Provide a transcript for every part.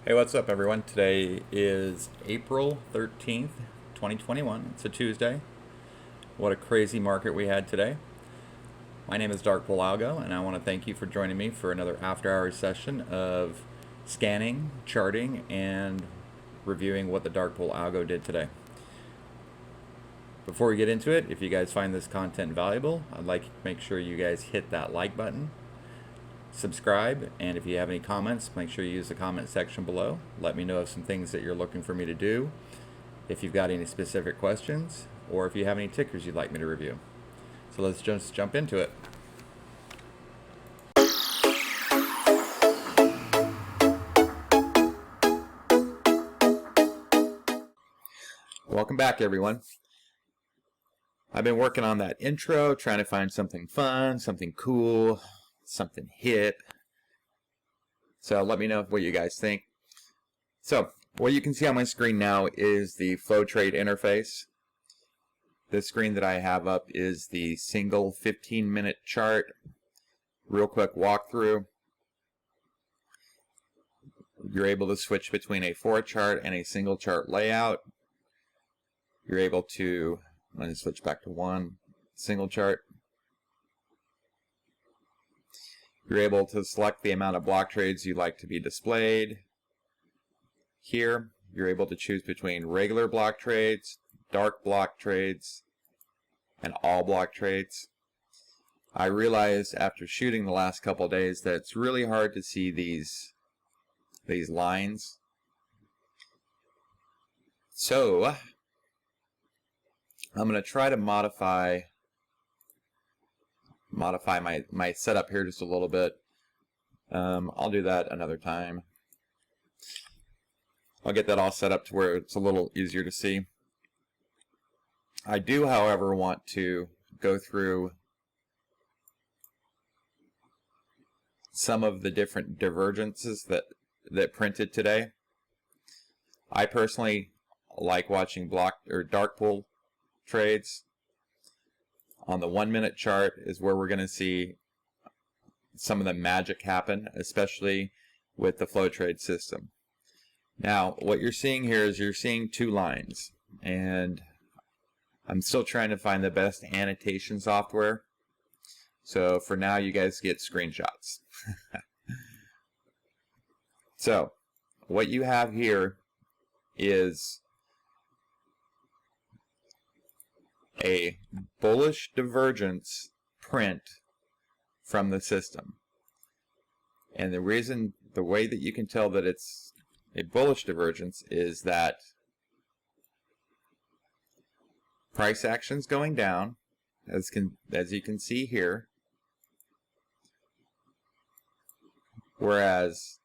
Hey, what's up, everyone? Today is April 13th, 2021. It's a Tuesday. What a crazy market we had today. My name is Algo, and I want to thank you for joining me for another after-hours session of scanning, charting, and reviewing what the Algo did today. Before we get into it, if you guys find this content valuable, I'd like to make sure you guys hit that like button, subscribe, and if you have any comments, make sure you use the comment section below. Let me know of some things that you're looking for me to do, if you've got any specific questions, or if you have any tickers you'd like me to review. So let's just jump into it. Welcome back, everyone. I've been working on that intro, trying to find something fun, something cool, something hip. So let me know what you guys think. So what you can see on my screen now is the flow trade interface. The screen that I have up is the single 15-minute chart. Real quick walkthrough. You're able to switch between a 4 chart and a single chart layout. You're able to, let me switch back to one single chart. You're able to select the amount of block trades you'd like to be displayed. Here, you're able to choose between regular block trades, dark block trades, and all block trades. I realized after shooting the last couple of days that it's really hard to see these lines. So I'm going to try to modify my setup here just a little bit. I'll do that another time. I'll get that all set up to where it's a little easier to see. I do, however, want to go through some of the different divergences that printed today. I personally like watching block or dark pool trades. On the 1-minute chart is where we're going to see some of the magic happen, especially with the flow trade system. Now, what you're seeing here is you're seeing two lines, and I'm still trying to find the best annotation software. So for now, you guys get screenshots. So what you have here is a bullish divergence print from the system. And the way that you can tell that it's a bullish divergence is that price action's going down, as you can see here, whereas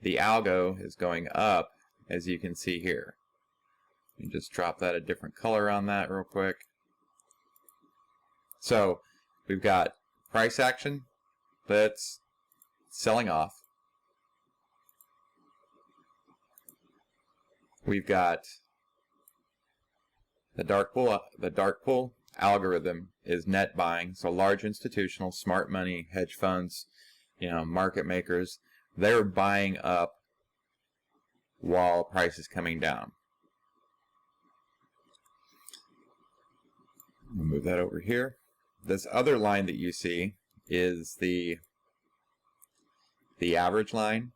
the algo is going up, as you can see here. You just drop that a different color on that real quick. So we've got price action that's selling off. We've got the dark pool algorithm is net buying, so large institutional, smart money, hedge funds, market makers, they're buying up while price is coming down. I'll move that over here. This other line that you see is the average line,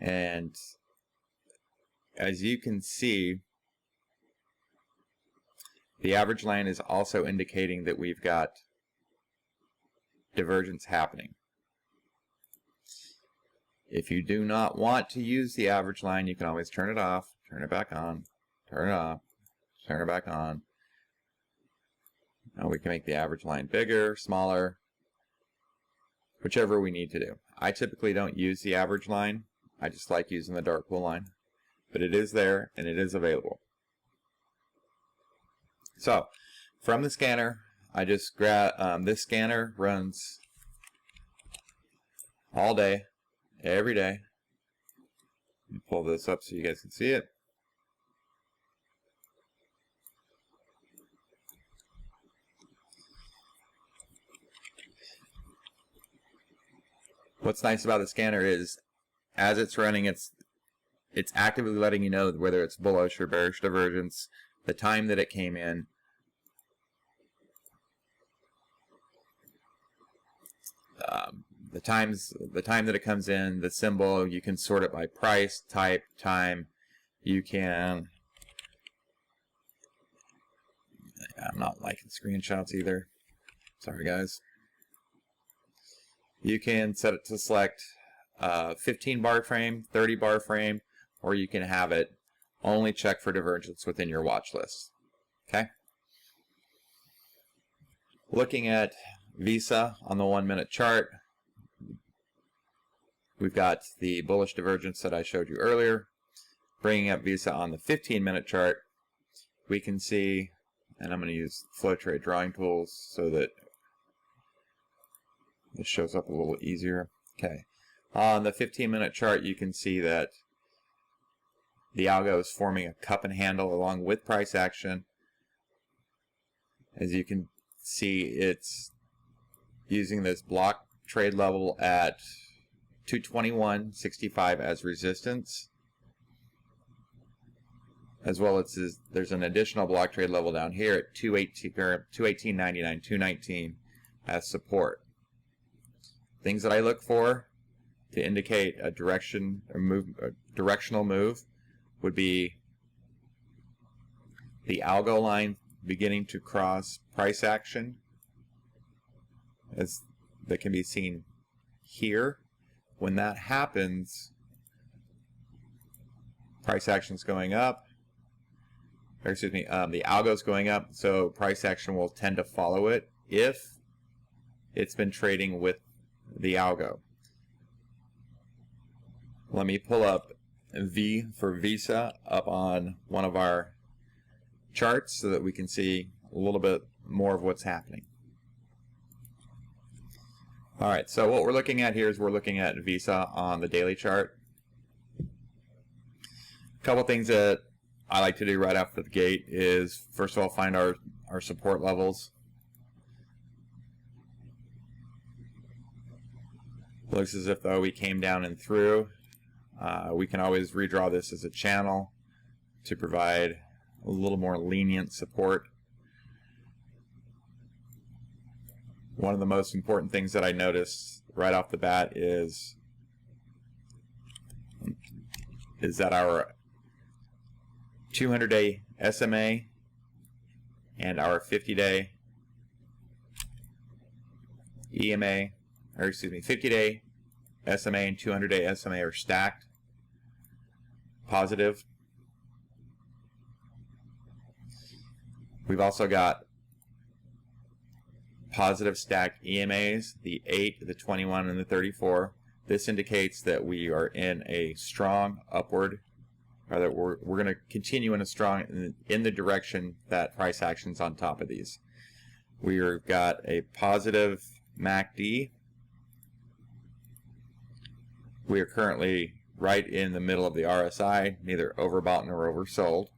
and as you can see, the average line is also indicating that we've got divergence happening. If you do not want to use the average line, you can always turn it off, turn it back on, turn it off, turn it back on. Now we can make the average line bigger, smaller, whichever we need to do. I typically don't use the average line. I just like using the dark pool line. But it is there and it is available. So from the scanner, I just grab this scanner runs all day, every day. Let me pull this up so you guys can see it. What's nice about the scanner is as it's running, it's actively letting you know whether it's bullish or bearish divergence, the time that it came in, the time that it comes in, the symbol. You can sort it by price, type, time. You can, I'm not liking screenshots either, sorry guys. You can set it to select 15 bar frame, 30 bar frame, or you can have it only check for divergence within your watch list. Okay? Looking at Visa on the 1 minute chart, we've got the bullish divergence that I showed you earlier. Bringing up Visa on the 15-minute chart, we can see, and I'm going to use flow trade drawing tools so that this shows up a little easier. Okay, on the 15-minute chart, you can see that the algo is forming a cup and handle along with price action. As you can see, it's using this block trade level at 221.65 as resistance, as well as there's an additional block trade level down here at 218.99, 219 as support. Things that I look for to indicate a direction or a directional move would be the algo line beginning to cross price action, as that can be seen here. When that happens, price action is going up, or excuse me, the algo is going up, so price action will tend to follow it if it's been trading with the algo. Let me pull up V for Visa up on one of our charts so that we can see a little bit more of what's happening. All right, so what we're looking at here is we're looking at Visa on the daily chart. A couple things that I like to do right off the gate is, first of all, find our support levels. Looks as if though we came down and through. We can always redraw this as a channel to provide a little more lenient support. One of the most important things that I noticed right off the bat is that our 200-day SMA and our 50-day EMA, or excuse me, 50-day SMA and 200-day SMA are stacked positive. We've also got positive stacked EMAs, the 8, the 21, and the 34. This indicates that we are in a strong upward, or that we're going to continue in a strong, in the direction that price action's on top of these. We've got a positive MACD. We are currently right in the middle of the RSI, neither overbought nor oversold.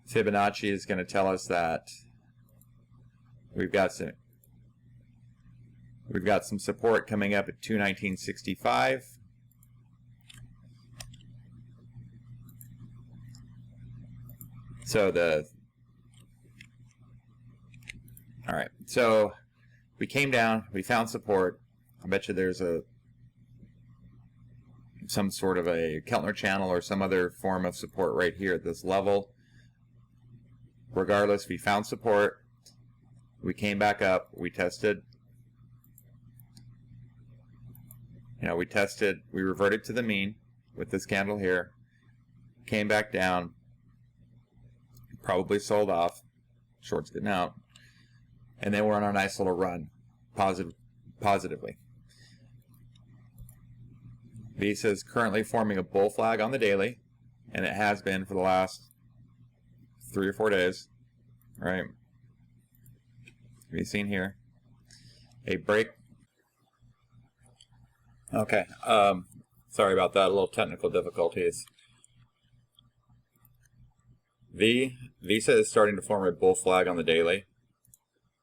Fibonacci is going to tell us that we've got some support coming up at 219.65. All right, so we came down, we found support. I bet you there's some sort of a Keltner channel or some other form of support right here at this level. Regardless, we found support. We came back up. We tested. We reverted to the mean with this candle here. Came back down. Probably sold off. Shorts getting out. And then we're on a nice little run, positively. Visa is currently forming a bull flag on the daily, and it has been for the last 3 or 4 days. All right. Can be seen here. A break. Okay. Sorry about that. A little technical difficulties. Visa is starting to form a bull flag on the daily.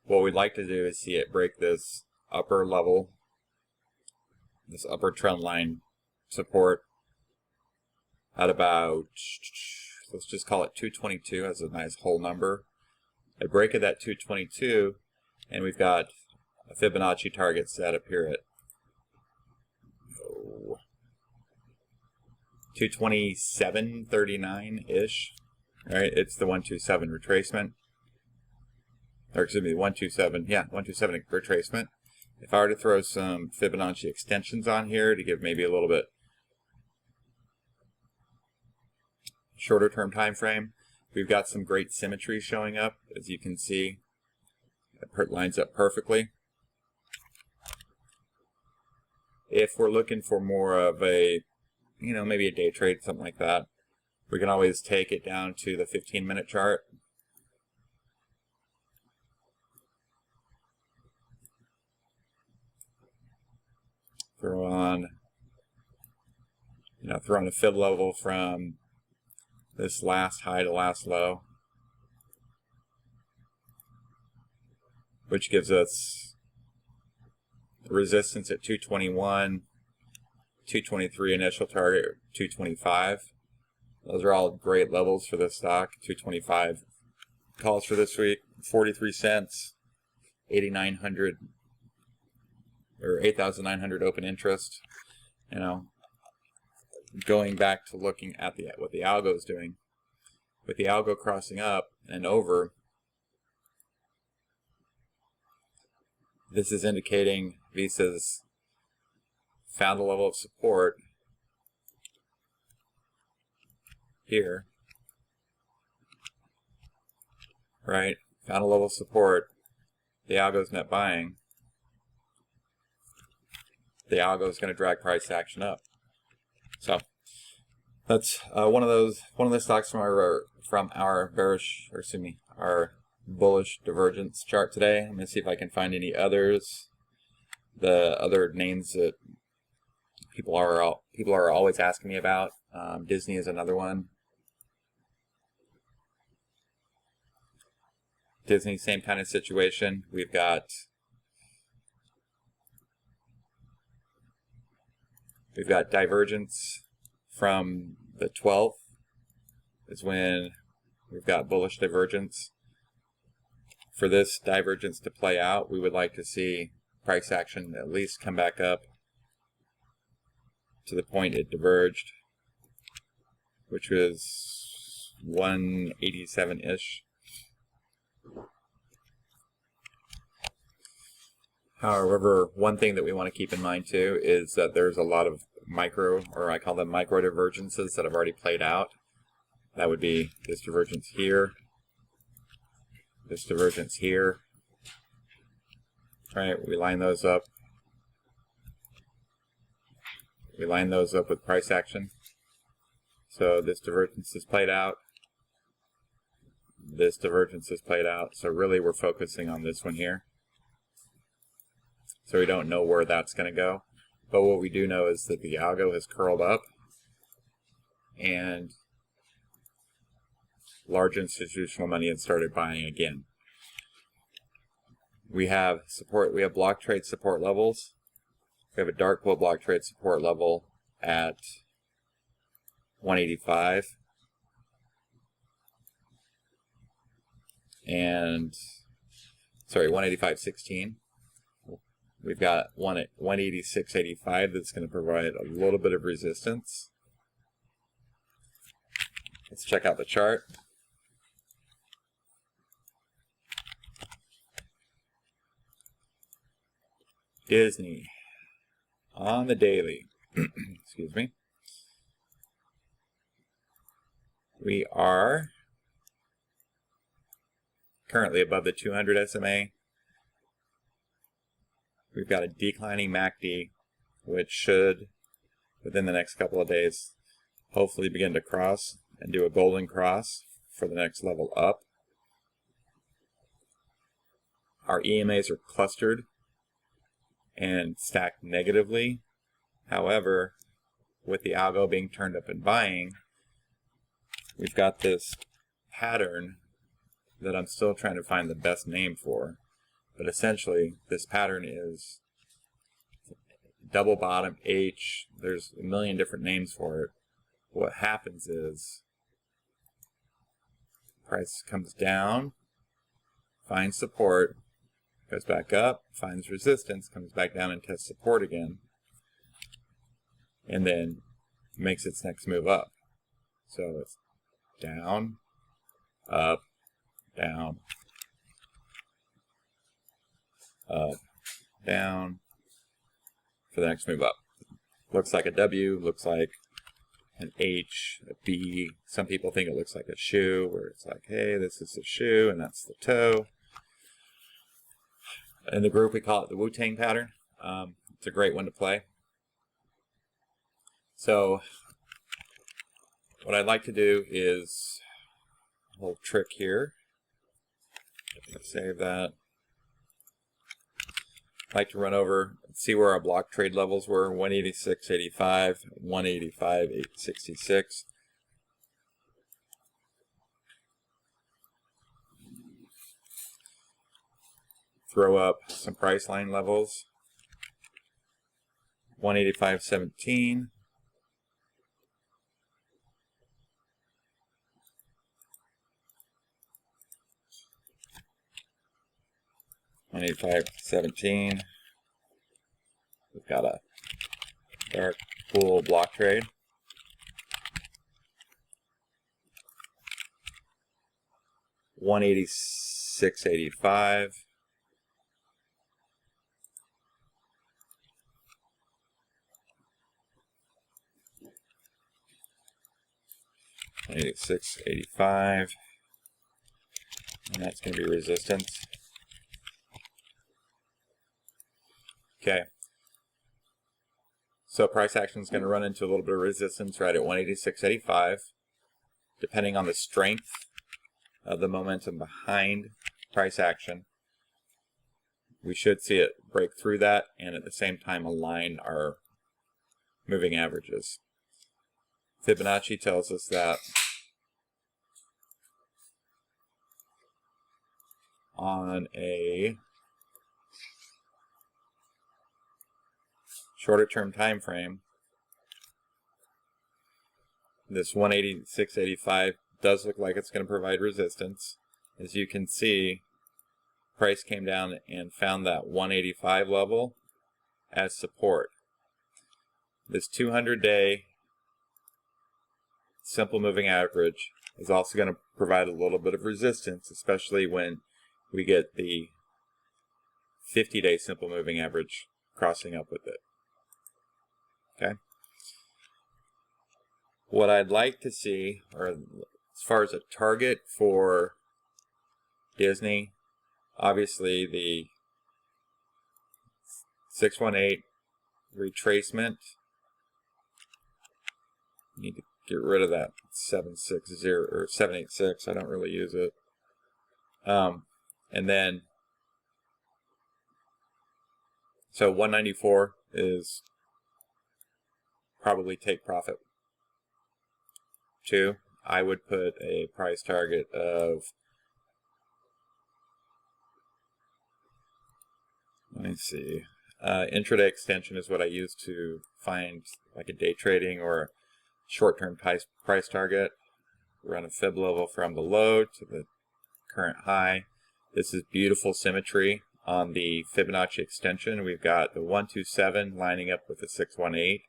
What we'd like to do is see it break this upper level, this upper trend line support at about, let's just call it 222 as a nice whole number. A break of that 222, and we've got a Fibonacci target set up here at 227.39-ish. Right, it's the 127 retracement. Or excuse me, 127, yeah, 127 retracement. If I were to throw some Fibonacci extensions on here to give maybe a little bit shorter term time frame, we've got some great symmetry showing up, as you can see. It lines up perfectly. If we're looking for more of a, maybe a day trade, something like that, we can always take it down to the 15-minute chart. Throw on a fib level from this last high to last low, which gives us resistance at 221, 223 initial target, 225. Those are all great levels for this stock. 225 calls for this week, 43 cents, 8,900 or 8,900 open interest. Going back to looking at what the algo is doing, with the algo crossing up and over, this is indicating Visa's found a level of support here, right? Found a level of support. The algo's net buying. The algo is going to drag price action up. So that's one of the stocks from our our bullish divergence chart today. I'm going to see if I can find any others. The other names that people are always asking me about. Disney is another one. Disney, same kind of situation. We've got divergence from the 12th is when we've got bullish divergence. For this divergence to play out, we would like to see price action at least come back up to the point it diverged, which was 187-ish. However, one thing that we want to keep in mind too is that there's a lot of micro, or I call them micro divergences, that have already played out. That would be this divergence here, this divergence here. Right, we line those up. We line those up with price action. So this divergence is played out. This divergence is played out. So really we're focusing on this one here. So we don't know where that's going to go. But what we do know is that the algo has curled up and large institutional money has started buying again. We have support. We have block trade support levels. We have a dark pool block trade support level at 185 and 185.16. We've got one at 186.85 that's going to provide a little bit of resistance. Let's check out the chart. Disney on the daily. Excuse me. We are currently above the 200 SMA. We've got a declining MACD, which should, within the next couple of days, hopefully begin to cross and do a golden cross for the next level up. Our EMAs are clustered and stacked negatively. However, with the algo being turned up and buying, we've got this pattern that I'm still trying to find the best name for. But essentially, this pattern is double bottom H. There's a million different names for it. What happens is price comes down, finds support, goes back up, finds resistance, comes back down and tests support again, and then makes its next move up. So it's down, up, down, up, down, for the next move up. Looks like a W, looks like an H, a B. Some people think it looks like a shoe, where it's like, hey, this is the shoe and that's the toe. In the group, we call it the Wu-Tang pattern. It's a great one to play. So what I'd like to do is a little trick here. Save that. I'd like to run over and see where our block trade levels were. 186.85, 185.866. Throw up some price line levels. 185.17. 185.17. We've got a dark pool block trade. $186.85. $186.85. And that's going to be resistance. Okay, so price action is going to run into a little bit of resistance right at 186.85. Depending on the strength of the momentum behind price action, we should see it break through that and at the same time align our moving averages. Fibonacci tells us that on a shorter term time frame, this 186.85 does look like it's going to provide resistance. As you can see, price came down and found that 185 level as support. This 200-day simple moving average is also going to provide a little bit of resistance, especially when we get the 50-day simple moving average crossing up with it. Okay. What I'd like to see, or as far as a target for Disney, obviously the 618 retracement. Need to get rid of that 760 or 786. I don't really use it. And then, so 194 is probably take profit. 2, I would put a price target of, let me see, intraday extension is what I use to find like a day trading or short-term price target. Run a fib level from the low to the current high. This is beautiful symmetry on the Fibonacci extension. We've got the 127 lining up with the 618.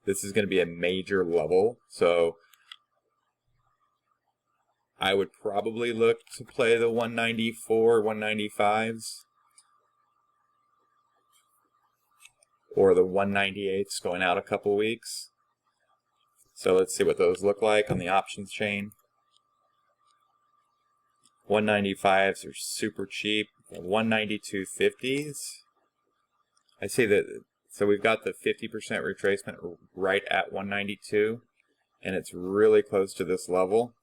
This is going to be a major level, so I would probably look to play the 194, 195s, or the 198s going out a couple weeks. So let's see what those look like on the options chain. 195s are super cheap. 192.50s. I see that. So we've got the 50% retracement right at 192, and it's really close to this level.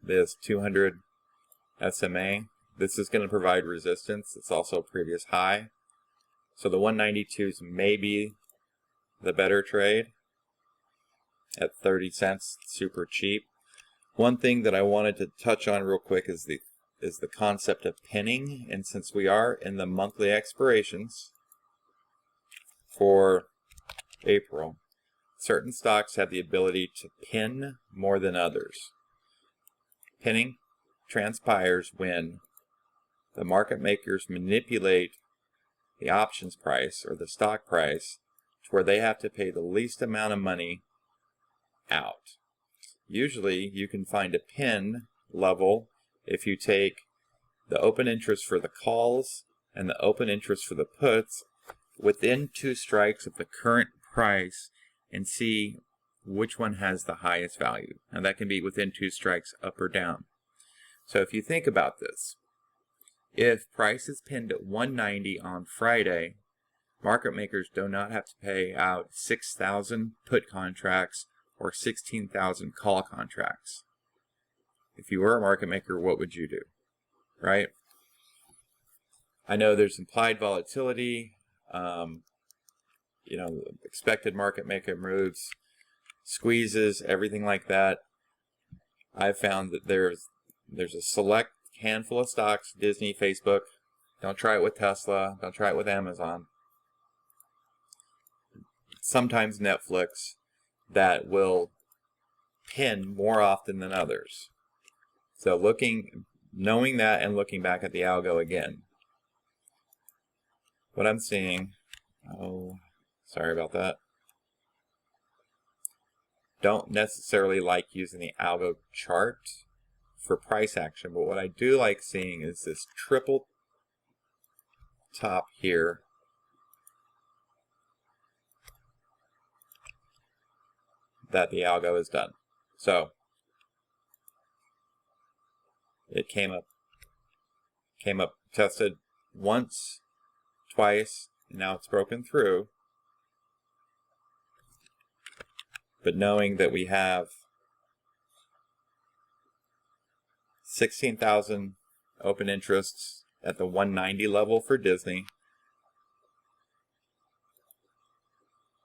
This 200 SMA. This is going to provide resistance. It's also a previous high. So the 192s may be the better trade at 30 cents, super cheap. One thing that I wanted to touch on real quick is the concept of pinning, and since we are in the monthly expirations, for April, certain stocks have the ability to pin more than others. Pinning transpires when the market makers manipulate the options price or the stock price to where they have to pay the least amount of money out. Usually you can find a pin level if you take the open interest for the calls and the open interest for the puts within 2 strikes of the current price and see which one has the highest value. And that can be within 2 strikes up or down. So if you think about this, if price is pinned at 190 on Friday, market makers do not have to pay out 6,000 put contracts or 16,000 call contracts. If you were a market maker, what would you do? Right? I know there's implied volatility, expected market maker moves, squeezes, everything like that. I've found that there's a select handful of stocks, Disney, Facebook. Don't try it with Tesla. Don't try it with Amazon. Sometimes Netflix, that will pin more often than others. So knowing that and looking back at the algo again, what I'm seeing, sorry about that. Don't necessarily like using the algo chart for price action, but what I do like seeing is this triple top here that the algo has done. So it came up, tested once, twice, and now it's broken through. But knowing that we have 16,000 open interests at the 190 level for Disney,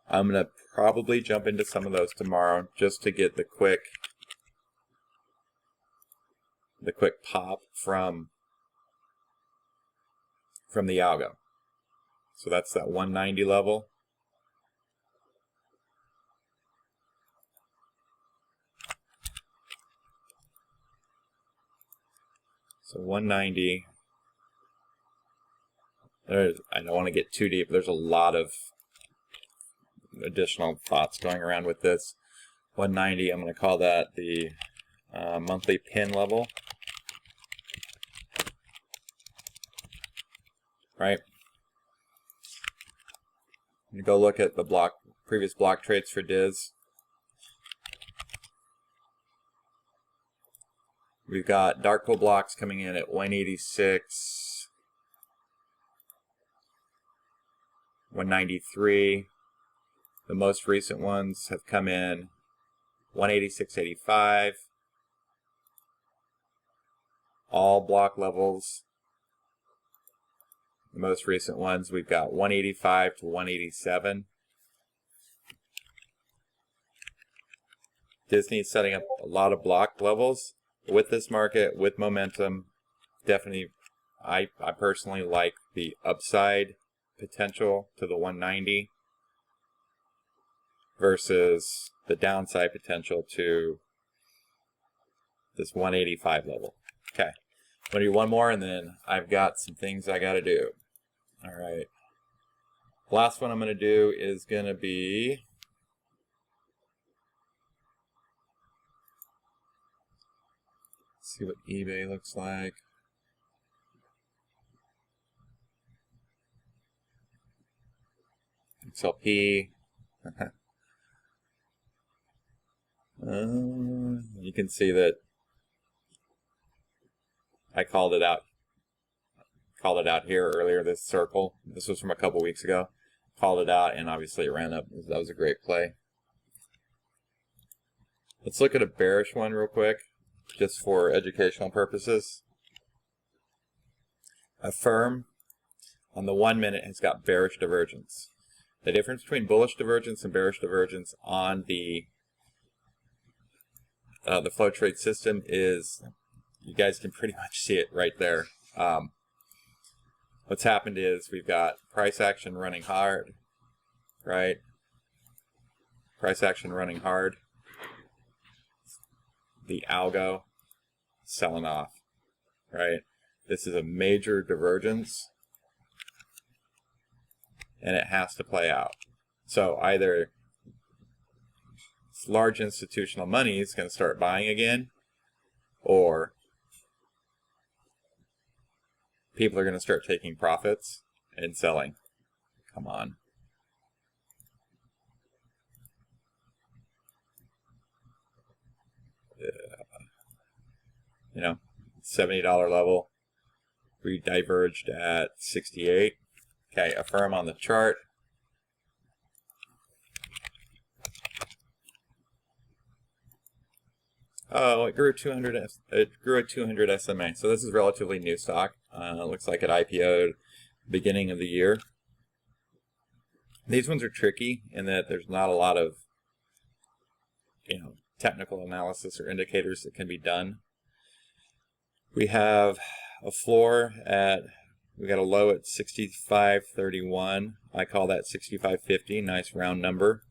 I'm going to probably jump into some of those tomorrow just to get the quick pop from the algo. So that's that 190 level. So 190. I don't want to get too deep. There's a lot of additional thoughts going around with this. 190, I'm going to call that the monthly pin level. Right? I'm going to go look at the previous block trades for Diz. We've got dark pool blocks coming in at 186, 193. The most recent ones have come in 186.85. All block levels. The most recent ones, we've got 185 to 187. Disney is setting up a lot of block levels. With this market, with momentum, definitely, I personally like the upside potential to the 190 versus the downside potential to this 185 level. Okay, I'm going to do one more and then I've got some things I got to do. All right. Last one I'm going to do is going to be see what eBay looks like. XLP. You can see that I called it out here earlier, this circle. This was from a couple weeks ago. Called it out and obviously it ran up. That was a great play. Let's look at a bearish one real quick, just for educational purposes. AFRM on the 1 minute has got bearish divergence. The difference between bullish divergence and bearish divergence on the flow trade system is, you guys can pretty much see it right there. What's happened is we've got price action running hard. right? Price action running hard. The Algo selling off, right? This is a major divergence, and it has to play out. So either large institutional money is going to start buying again, or people are going to start taking profits and selling. Come on. You know, $70 level. We diverged at 68. Okay, AFRM on the chart. Oh, it grew 200. It grew at 200 SMA. So this is relatively new stock. Looks like it IPO'd beginning of the year. These ones are tricky in that there's not a lot of, technical analysis or indicators that can be done. We have a floor at, we got a low at 65.31. I call that 65.50. Nice round number.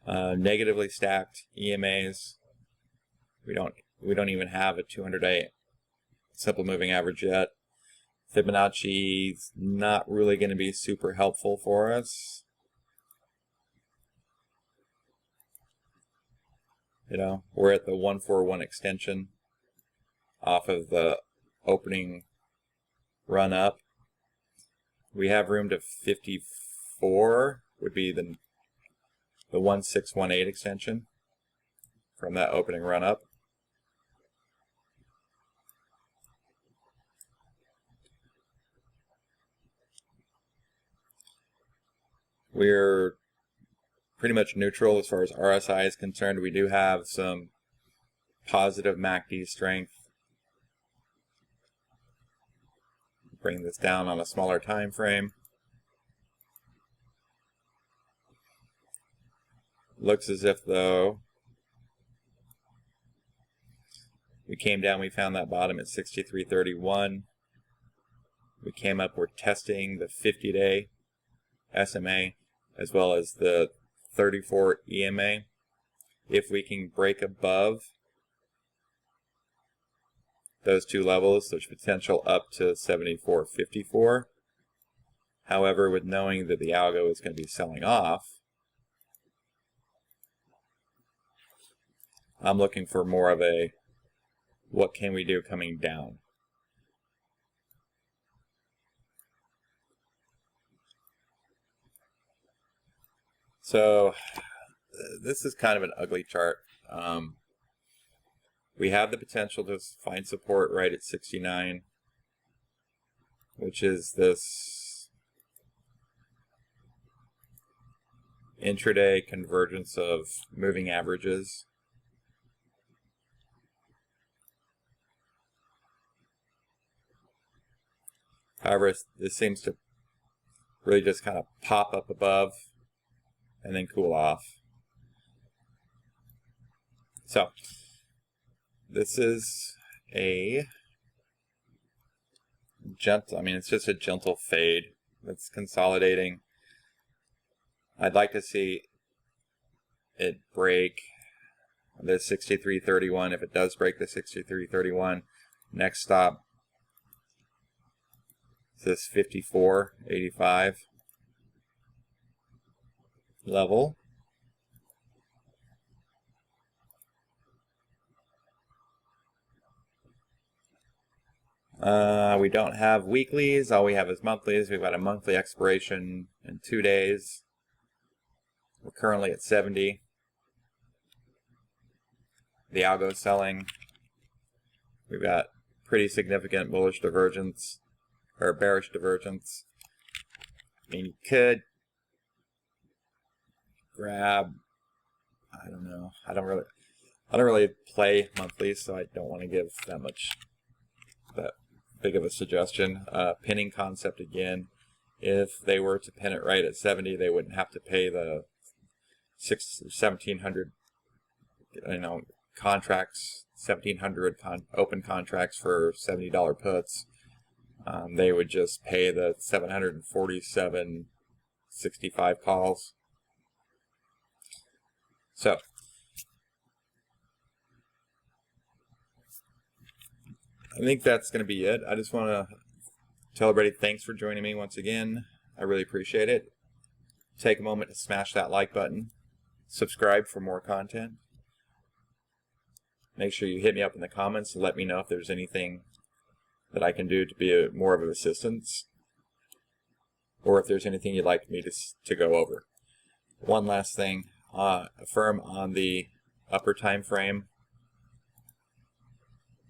Negatively stacked EMAs. We don't even have a 200-day simple moving average yet. Fibonacci's not really going to be super helpful for us. We're at the 141 extension off of the opening run up. We have room to 54 would be the 1618 extension from that opening run up. We're pretty much neutral as far as RSI is concerned. We do have some positive MACD strength. Bring this down on a smaller time frame. Looks as if, though, we came down, we found that bottom at 63.31. We came up, we're testing the 50-day SMA as well as the 34 EMA. If we can break above those two levels, there's potential up to 74.54. However, with knowing that the algo is going to be selling off, I'm looking for more of a what can we do coming down. So this is kind of an ugly chart. We have the potential to find support right at 69, which is this intraday convergence of moving averages. However, this seems to really just kind of pop up above and then cool off. So this is a gentle, it's just a gentle fade that's consolidating. I'd like to see it break the 63.31. If it does break the 63.31, next stop is this 54.85 level. We don't have weeklies. All we have is monthlies. We've got a monthly expiration in 2 days. We're currently at 70. The algo is selling. We've got pretty significant bullish divergence or bearish divergence. You could grab, I don't know. I don't really play monthlies, so I don't want to give that big of a suggestion. Pinning concept again. If they were to pin it right at 70, they wouldn't have to pay the 1,700, contracts, 1,700 open contracts for $70 puts. they would just pay the 747.65 calls. So I think that's going to be it. I just want to tell everybody thanks for joining me once again. I really appreciate it. Take a moment to smash that like button. Subscribe for more content. Make sure you hit me up in the comments and let me know if there's anything that I can do to be more of an assistance, or if there's anything you'd like me to go over. One last thing, AFRM on the upper time frame,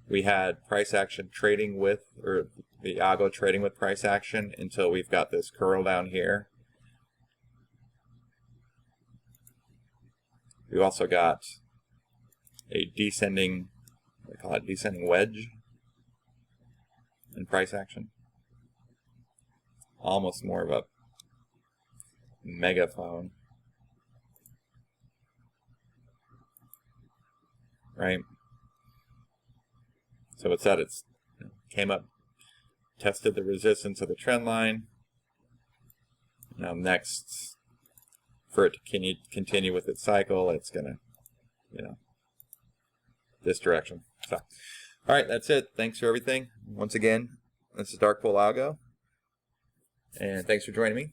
we had price action trading with, or the Algo trading with price action until we've got this curl down here. We've also got a descending, they call it descending wedge in price action. Almost more of a megaphone, right? So it's that it's came up, tested the resistance of the trend line. Now next, for it to continue with its cycle, it's gonna, this direction. So, all right, that's it. Thanks for everything. Once again, this is Dark Pool Algo, and thanks for joining me.